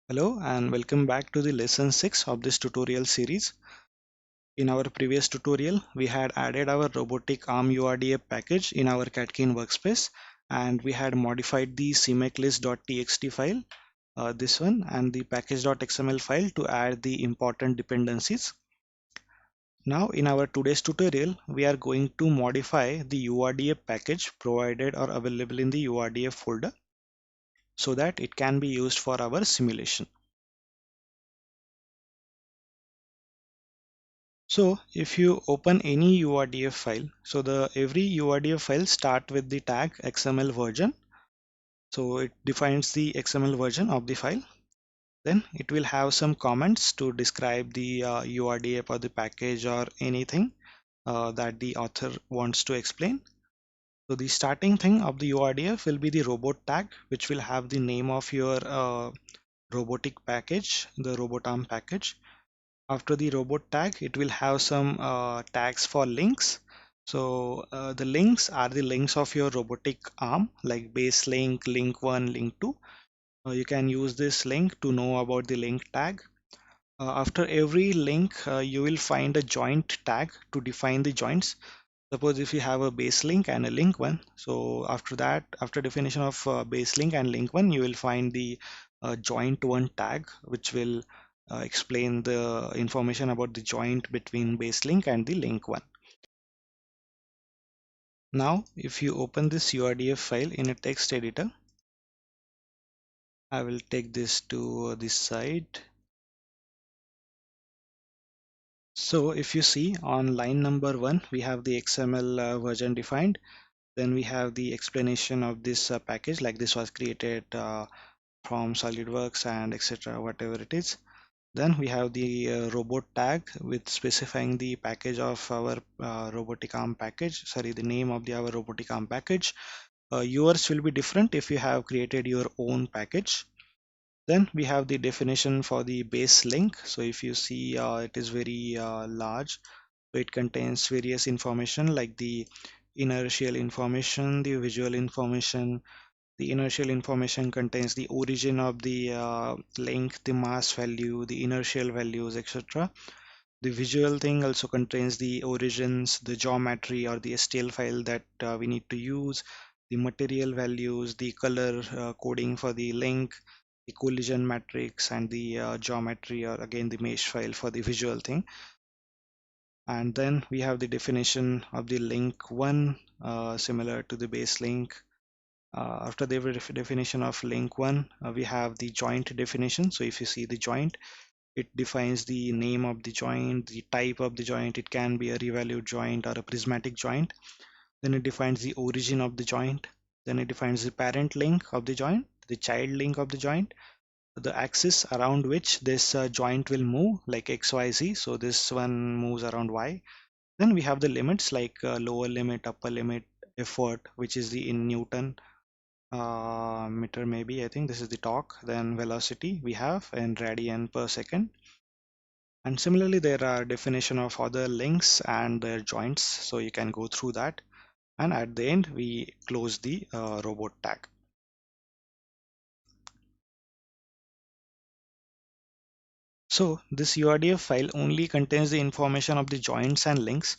Hello and welcome back to the lesson 6 of this tutorial series. In our previous tutorial, we had added our robotic arm URDF package in our Catkin workspace, and we had modified the cmeclist.txt file, this one, and the package.xml file to add the important dependencies. Now in our today's tutorial, we are going to modify the URDF package provided or available in the URDF folder so that it can be used for our simulation. So if you open any URDF file, so the every URDF file start with the tag XML version. So it defines the XML version of the file. Then it will have some comments to describe the URDF or the package or anything that the author wants to explain. So the starting thing of the URDF will be the robot tag, which will have the name of your robotic package, the robot arm package. After the robot tag, it will have some tags for links. So the links are the links of your robotic arm, like base link, link 1, link 2. You can use this link to know about the link tag. After every link, you will find a joint tag to define the joints. Suppose if you have a base link and a link one, so after that, after definition of base link and link one, you will find the joint one tag, which will explain the information about the joint between base link and the link one. Now, if you open this URDF file in a text editor, I will take this to this side. So if you see on line number 1, we have the XML version defined. Then we have the explanation of this package, like this was created from SolidWorks and etc. whatever it is. Then we have the robot tag with specifying the package of our robotic arm package, sorry, the name of our robotic arm package. Yours will be different if you have created your own package. Then we have the definition for the base link. So if you see, it is very large. So it contains various information like the inertial information, the visual information. The inertial information contains the origin of the link, the mass value, the inertial values, etc. The visual thing also contains the origins, the geometry or the STL file that we need to use, the material values, the color coding for the link, the collision matrix, and the geometry, or again the mesh file for the visual thing. And then we have the definition of the link one, similar to the base link. After the definition of link one, we have the joint definition. So if you see the joint, it defines the name of the joint, the type of the joint. It can be a revolute joint or a prismatic joint. Then it defines the origin of the joint. Then it defines the parent link of the joint, the child link of the joint, the axis around which this joint will move, like XYZ. So this one moves around Y. Then we have the limits like lower limit, upper limit, effort, which is the in Newton meter maybe. I think this is the torque. Then velocity we have in radian per second. And similarly, there are definition of other links and their joints. So you can go through that. And at the end, we close the robot tag. So this URDF file only contains the information of the joints and links.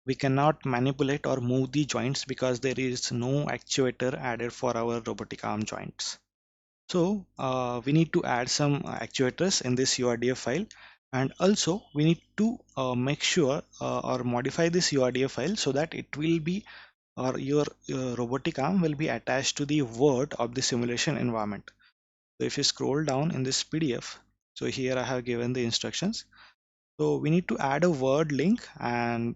We cannot manipulate or move the joints because there is no actuator added for our robotic arm joints. So we need to add some actuators in this URDF file, and also we need to make sure or modify this URDF file so that it will be, or your robotic arm will be attached to the word of the simulation environment. So if you scroll down in this PDF, so here I have given the instructions. So we need to add a word link, and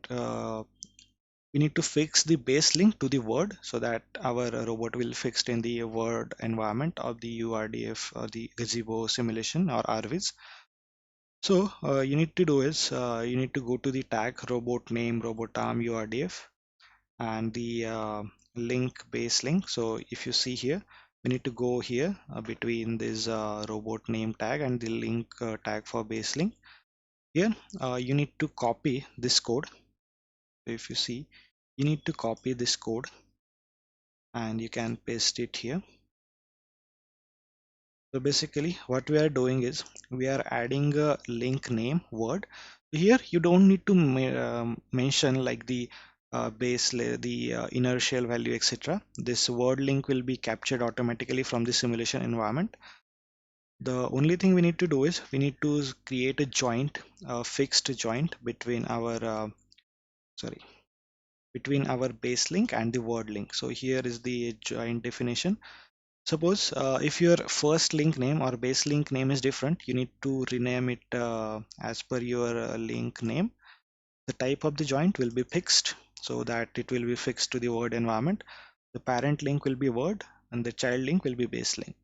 we need to fix the base link to the word so that our robot will fixed in the word environment of the URDF or the Gazebo simulation or RVs. So you need to do is you need to go to the tag robot name robot arm URDF and the link base link. So if you see here, we need to go here between this robot name tag and the link tag for base link. Here you need to copy this code. So if you see, you need to copy this code and you can paste it here. So basically what we are doing is we are adding a link name word. Here you don't need to mention like the inertial value, etc. This word link will be captured automatically from the simulation environment. The only thing we need to do is we need to create a joint, a fixed joint between our sorry between our base link and the word link. So here is the joint definition. Suppose if your first link name or base link name is different, you need to rename it as per your link name. The type of the joint will be fixed so that it will be fixed to the word environment. The parent link will be word and the child link will be base link.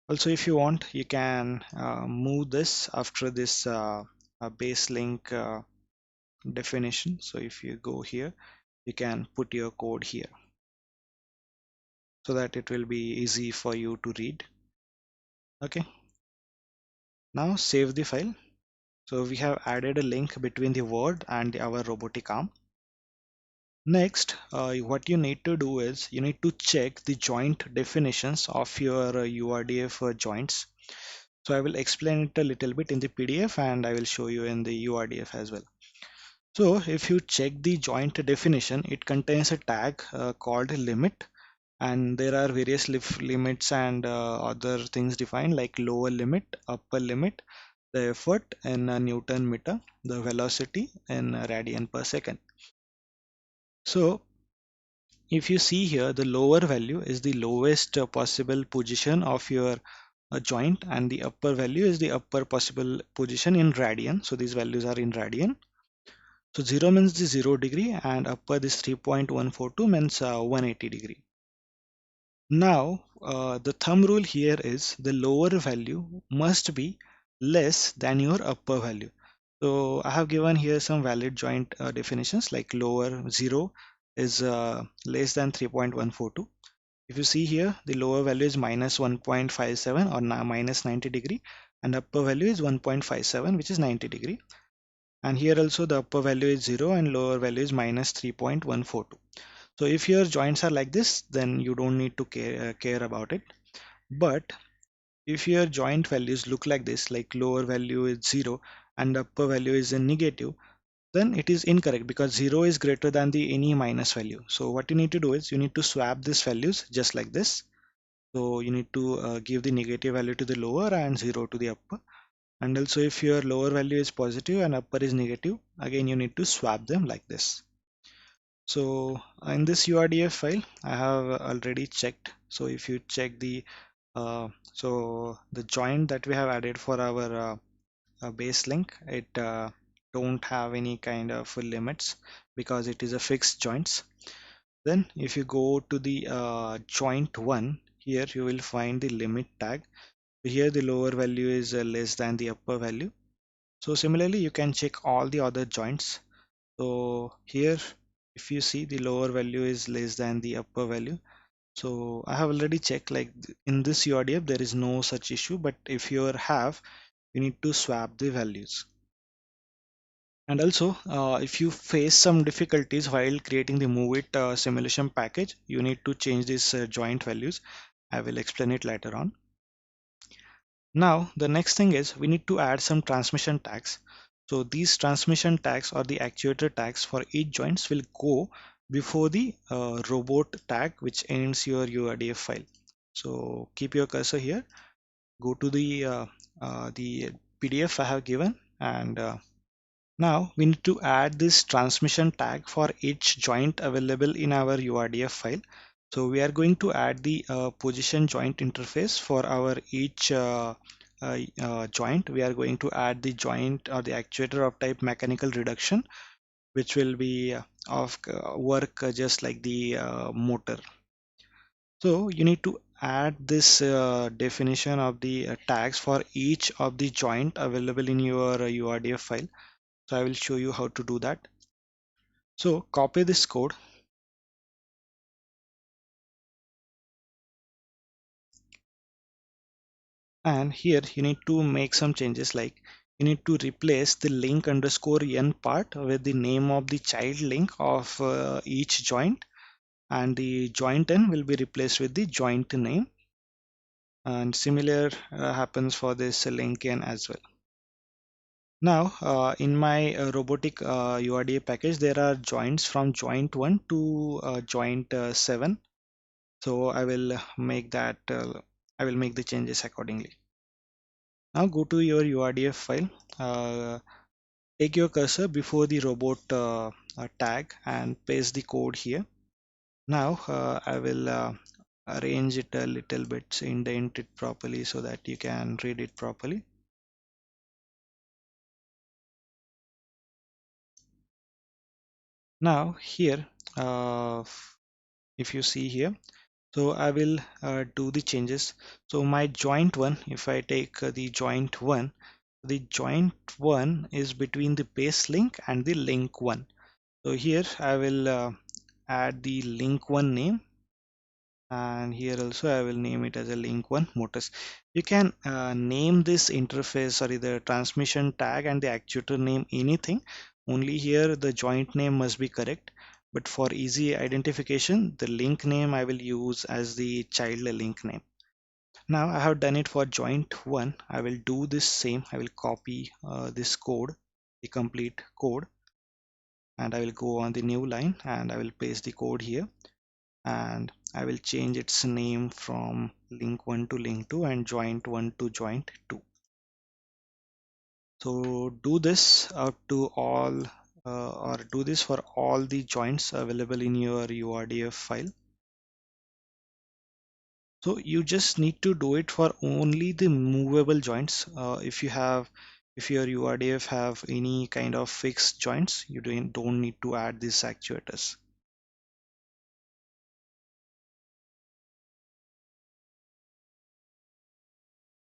Also, if you want, you can move this after this base link definition. So if you go here, you can put your code here so that it will be easy for you to read. Okay, now save the file. So we have added a link between the word and our robotic arm. Next, what you need to do is you need to check the joint definitions of your URDF joints. So I will explain it a little bit in the PDF and I will show you in the URDF as well. So if you check the joint definition, it contains a tag called limit, and there are various limits and other things defined like lower limit, upper limit, the effort in Newton meter, the velocity in radian per second. So if you see here, the lower value is the lowest possible position of your joint, and the upper value is the upper possible position in radian. So these values are in radian. So 0 means the 0 degree and upper this 3.142 means 180 degree. Now the thumb rule here is the lower value must be less than your upper value. So I have given here some valid joint definitions like lower 0 is less than 3.142. If you see here, the lower value is minus 1.57 or minus 90 degree, and upper value is 1.57, which is 90 degree. And here also the upper value is 0 and lower value is minus 3.142. So if your joints are like this, then you don't need to care about it. But if your joint values look like this, like lower value is 0 and upper value is a negative, then it is incorrect because 0 is greater than the any minus value. So what you need to do is you need to swap these values just like this. So you need to give the negative value to the lower and 0 to the upper. And also if your lower value is positive and upper is negative, again you need to swap them like this. So in this URDF file, I have already checked. So if you check the joint that we have added for our base link, it don't have any kind of limits because it is a fixed joints. Then if you go to the joint one, here you will find the limit tag. Here the lower value is less than the upper value. So similarly, you can check all the other joints. So here, if you see, the lower value is less than the upper value. So I have already checked, like in this URDF there is no such issue, but if you have, you need to swap the values. And also if you face some difficulties while creating the move it simulation package, you need to change these joint values. I will explain it later on. Now the next thing is we need to add some transmission tags. So these transmission tags or the actuator tags for each joints will go before the robot tag which ends your URDF file. So keep your cursor here, go to the PDF I have given, and now we need to add this transmission tag for each joint available in our URDF file. So we are going to add the position joint interface for our each joint. We are going to add the joint or the actuator of type mechanical reduction, which will be of work just like the motor. So you need to add this definition of the tags for each of the joint available in your URDF file. So I will show you how to do that. So copy this code and here you need to make some changes, like you need to replace the link underscore n part with the name of the child link of each joint, and the joint n will be replaced with the joint name. and similar happens for this lincoln as well. Now in my robotic URDF package there are joints from joint 1 to joint 7, so I will make the changes accordingly. Now go to your URDF file, take your cursor before the robot tag and paste the code here. Now I will arrange it a little bit, indent it properly so that you can read it properly. Now here, if you see here, so I will do the changes. So my joint 1, if I take the joint 1 is between the base link and the link 1. So here I will add the link 1 name, and here also I will name it as a link 1 motors. You can name this interface, sorry, the transmission tag and the actuator name anything, only here the joint name must be correct. But for easy identification, the link name I will use as the child link name. Now I have done it for joint 1. I will do this same. I will copy this code, the complete code, and I will go on the new line and I will paste the code here, and I will change its name from link 1 to link 2 and joint 1 to joint 2. So do this up to all or do this for all the joints available in your URDF file. So you just need to do it for only the movable joints. If your URDF have any kind of fixed joints, you don't need to add these actuators.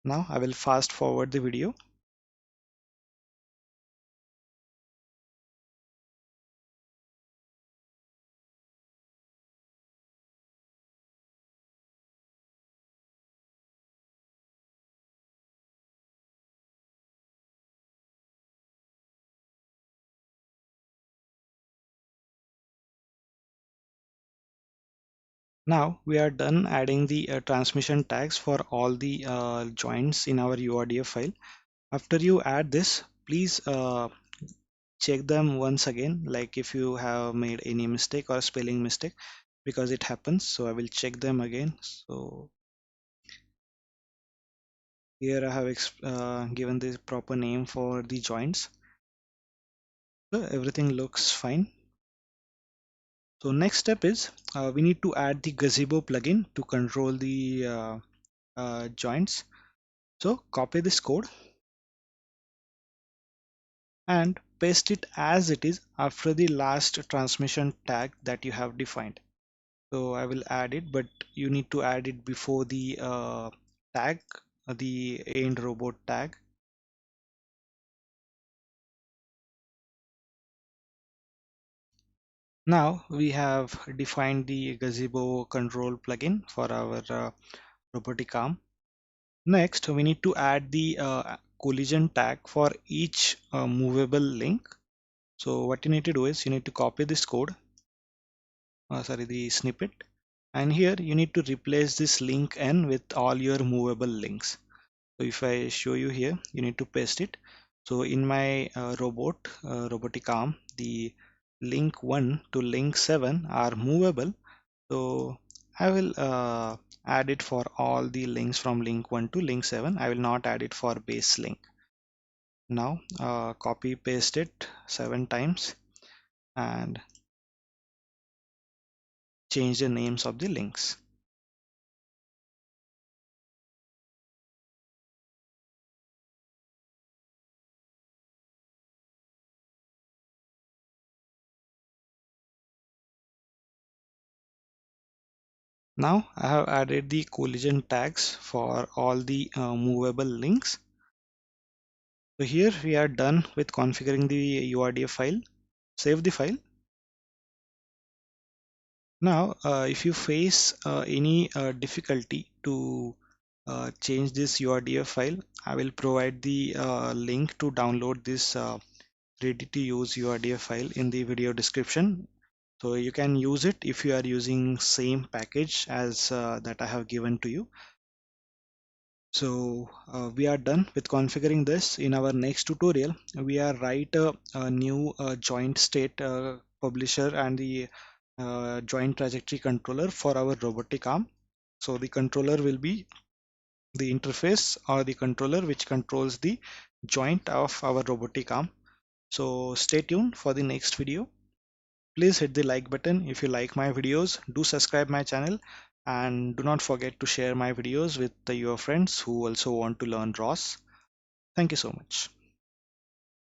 Now I will fast forward the video. Now we are done adding the transmission tags for all the joints in our URDF file. After you add this, please check them once again, like if you have made any mistake or spelling mistake, because it happens. So I will check them again. So here I have given the proper name for the joints. So everything looks fine. So next step is we need to add the Gazebo plugin to control the joints. So copy this code and paste it as it is after the last transmission tag that you have defined. So I will add it, but you need to add it before the tag, the end robot tag. Now we have defined the Gazebo control plugin for our robotic arm. Next, we need to add the collision tag for each movable link. So what you need to do is you need to copy this code, sorry, the snippet, and here you need to replace this link n with all your movable links. So if I show you here, you need to paste it. So in my robotic arm, the link 1 to link 7 are movable. So I will add it for all the links from link 1 to link 7. I will not add it for base link. Now copy paste it 7 times and change the names of the links. Now I have added the collision tags for all the movable links. So here we are done with configuring the URDF file. Save the file. Now if you face any difficulty to change this URDF file, I will provide the link to download this ready to use URDF file in the video description. So you can use it if you are using same package as that I have given to you. So we are done with configuring this. In our next tutorial, we are write a new joint state publisher and the joint trajectory controller for our robotic arm. So the controller will be the interface or the controller which controls the joint of our robotic arm. So stay tuned for the next video. Please hit the like button if you like my videos. Do subscribe my channel and do not forget to share my videos with your friends who also want to learn ROS. Thank you so much.